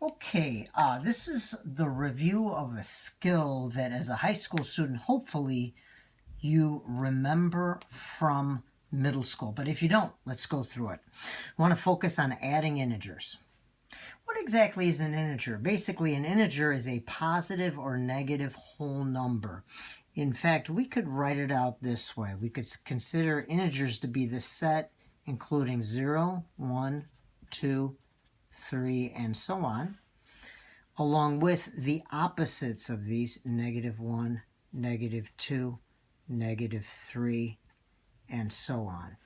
Okay, this is the review of a skill that as a high school student, hopefully you remember from middle school. But if you don't, let's go through it. I want to focus on adding integers. What exactly is an integer? Basically, an integer is a positive or negative whole number. In fact, we could write it out this way. We could consider integers to be the set including 0, 1, 2, 3, and so on, along with the opposites of these, -1, -2, -3, and so on.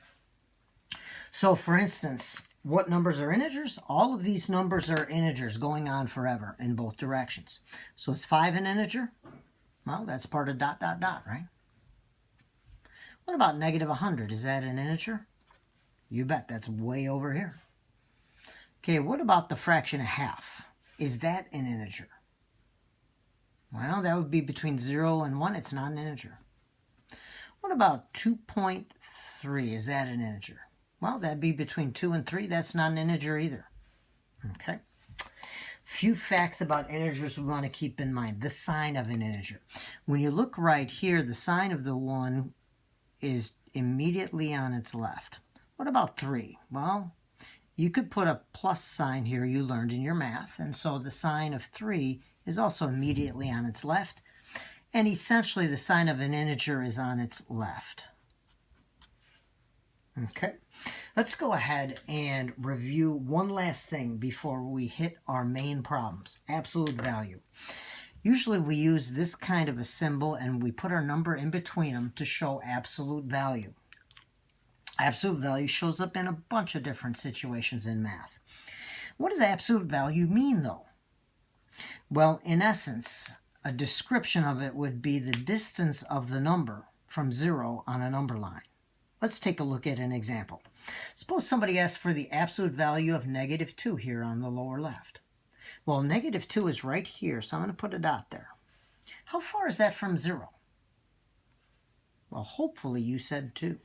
So for instance, what numbers are integers? All of these numbers are integers going on forever in both directions. So is 5 an integer? Well, that's part of ... right? What about -100? Is that an integer? You bet, that's way over here. Okay, what about the fraction of half? Is that an integer? Well, that would be between 0 and 1. It's not an integer. What about 2.3? Is that an integer? Well, that'd be between 2 and 3. That's not an integer either. Okay. Few facts about integers we want to keep in mind. The sign of an integer. When you look right here, the sign of the 1 is immediately on its left. What about 3? Well, you could put a plus sign here you learned in your math, and so the sign of 3 is also immediately on its left, and essentially the sign of an integer is on its left. Okay, let's go ahead and review one last thing before we hit our main problems, absolute value. Usually we use this kind of a symbol and we put our number in between them to show absolute value. Absolute value shows up in a bunch of different situations in math. What does absolute value mean, though? Well, in essence, a description of it would be the distance of the number from 0 on a number line. Let's take a look at an example. Suppose somebody asks for the absolute value of -2 here on the lower left. Well, -2 is right here, so I'm going to put a dot there. How far is that from 0? Well, hopefully you said 2.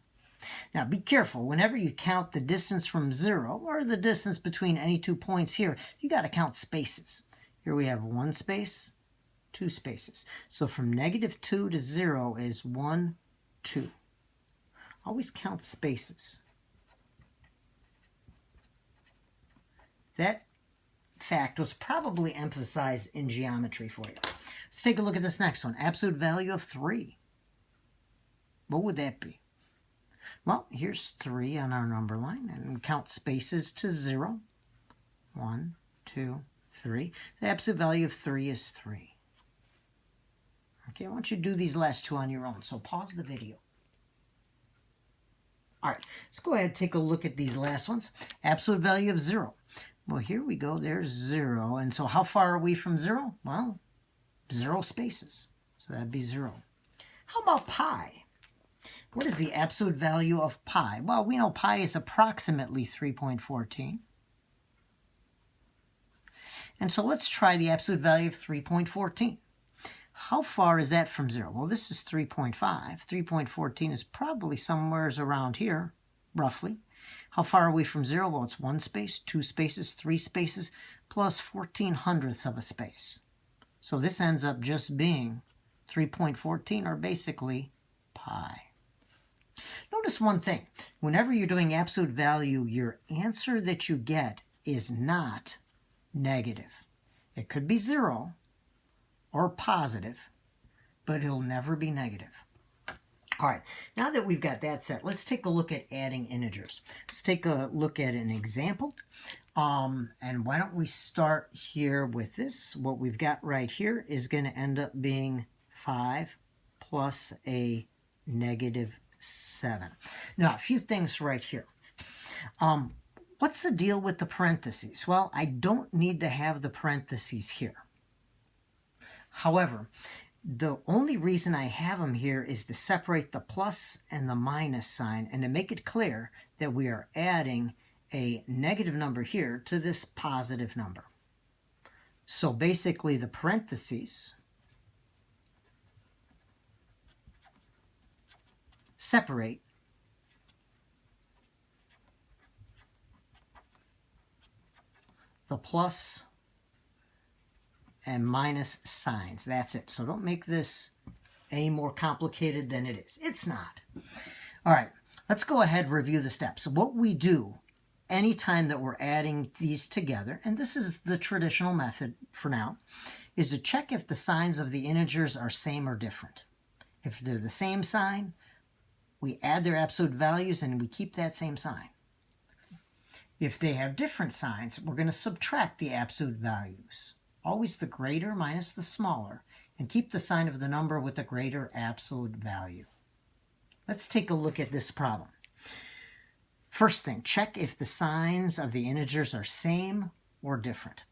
Now be careful, whenever you count the distance from 0, or the distance between any 2 points here, you got to count spaces. Here we have 1 space, 2 spaces. So from -2 to 0 is 1, 2. Always count spaces. That fact was probably emphasized in geometry for you. Let's take a look at this next one. Absolute value of 3. What would that be? Well, here's 3 on our number line, and count spaces to 0. 1, 2, 3. The absolute value of 3 is 3. Okay, I want you to do these last two on your own, so pause the video. All right, let's go ahead and take a look at these last ones. Absolute value of 0. Well, here we go. There's 0. And so how far are we from 0? Well, 0 spaces. So that'd be 0. How about pi? What is the absolute value of pi? Well, we know pi is approximately 3.14. And so let's try the absolute value of 3.14. How far is that from 0? Well, this is 3.5. 3.14 is probably somewhere around here, roughly. How far are we from 0? Well, it's 1 space, 2 spaces, 3 spaces, plus 14/100ths of a space. So this ends up just being 3.14, or basically pi. Notice one thing. Whenever you're doing absolute value, your answer that you get is not negative. It could be 0 or positive, but it'll never be negative. All right, now that we've got that set, let's take a look at adding integers. Let's take a look at an example. And why don't we start here with this? What we've got right here is going to end up being 5 plus a -7. Now, a few things right here. What's the deal with the parentheses? Well, I don't need to have the parentheses here. However, the only reason I have them here is to separate the plus and the minus sign and to make it clear that we are adding a negative number here to this positive number. So basically the parentheses separate the plus and minus signs. That's it. So don't make this any more complicated than it is. It's not. All right, let's go ahead and review the steps. What we do anytime that we're adding these together, and this is the traditional method for now, is to check if the signs of the integers are same or different. If they're the same sign, we add their absolute values and we keep that same sign. If they have different signs, we're going to subtract the absolute values. Always the greater minus the smaller, and keep the sign of the number with the greater absolute value. Let's take a look at this problem. First thing, check if the signs of the integers are same or different.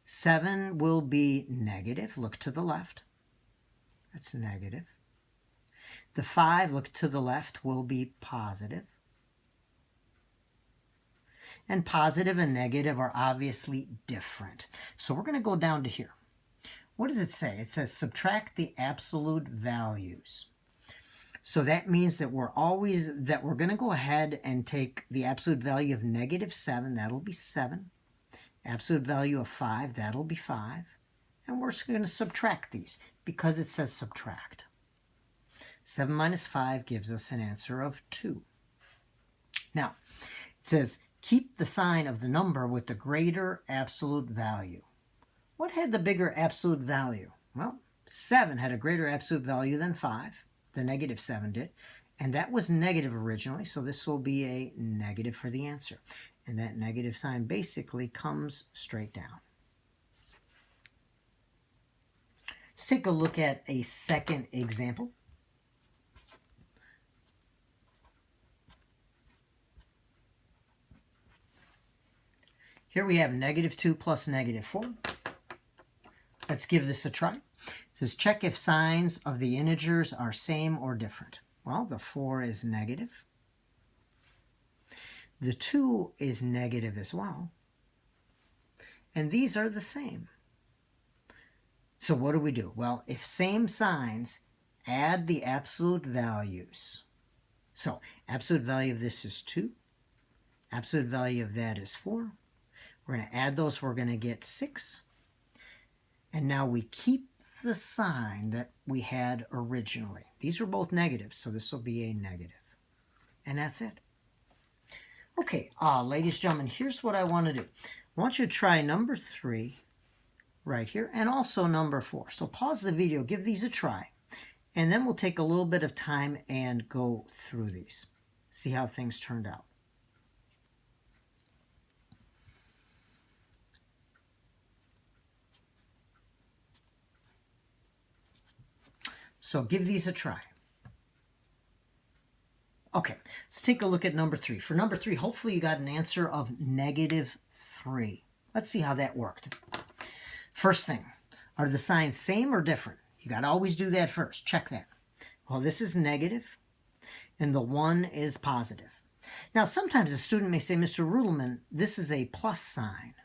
7 will be negative. Look to the left. That's negative. The 5, look to the left, will be positive. And positive and negative are obviously different. So we're going to go down to here. What does it say? It says subtract the absolute values. So that means that we're going to go ahead and take the absolute value of -7, that'll be 7. Absolute value of 5, that'll be 5. And we're just going to subtract these because it says subtract. 7 minus 5 gives us an answer of 2. Now, it says keep the sign of the number with the greater absolute value. What had the bigger absolute value? Well, 7 had a greater absolute value than 5. The -7 did. And that was negative originally, so this will be a negative for the answer. And that negative sign basically comes straight down. Let's take a look at a second example. Here we have -2 plus -4. Let's give this a try. It says check if signs of the integers are same or different. Well, the 4 is negative. The 2 is negative as well. And these are the same. So what do? Well, if same signs, add the absolute values. So absolute value of this is 2. Absolute value of that is 4. We're going to add those. We're going to get 6. And now we keep the sign that we had originally. These were both negatives, so this will be a negative. And that's it. Okay, ladies and gentlemen, here's what I want to do. I want you to try number 3 right here and also number 4. So pause the video, give these a try, and then we'll take a little bit of time and go through these. See how things turned out. So give these a try. Okay, let's take a look at number 3. For number 3, hopefully you got an answer of -3. Let's see how that worked. First thing, are the signs same or different? You got to always do that first. Check that. Well, this is negative, and the 1 is positive. Now, sometimes a student may say, Mr. Rudelman, this is a plus sign.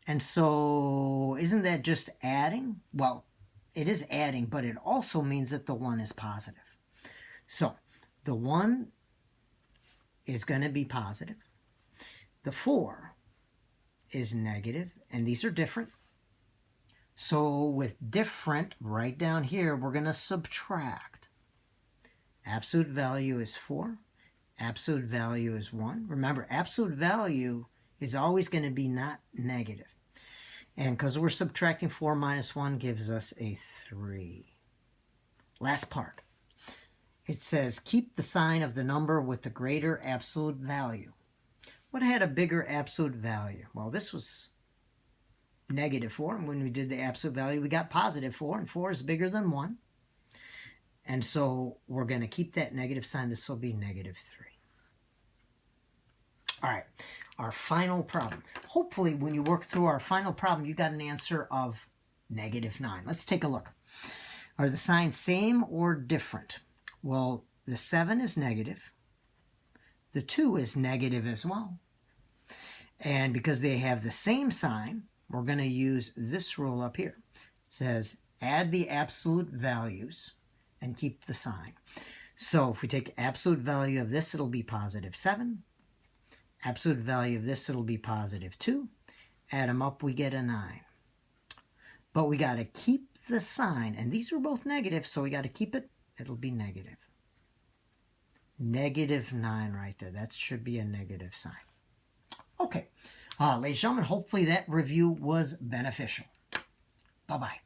And so, isn't that just adding? Well, it is adding, but it also means that the 1 is positive. So, the 1 is going to be positive. The 4 is negative, and these are different. So, with different, right down here, we're going to subtract. Absolute value is 4. Absolute value is 1. Remember, absolute value is always going to be not negative. And because we're subtracting 4 minus 1 gives us a 3. Last part. It says, keep the sign of the number with the greater absolute value. What had a bigger absolute value? Well, this was -4. And when we did the absolute value, we got +4. And 4 is bigger than 1. And so we're going to keep that negative sign. This will be -3. All right. Our final problem. Hopefully, when you work through our final problem, you got an answer of -9. Let's take a look. Are the signs same or different? Well, the 7 is negative. The 2 is negative as well. And because they have the same sign, we're going to use this rule up here. It says add the absolute values and keep the sign. So if we take absolute value of this, it'll be +7. Absolute value of this, it'll be +2. Add them up, we get a 9. But we got to keep the sign. And these are both negative, so we got to keep it. It'll be negative. -9 right there. That should be a negative sign. Okay. Ladies and gentlemen, hopefully that review was beneficial. Bye-bye.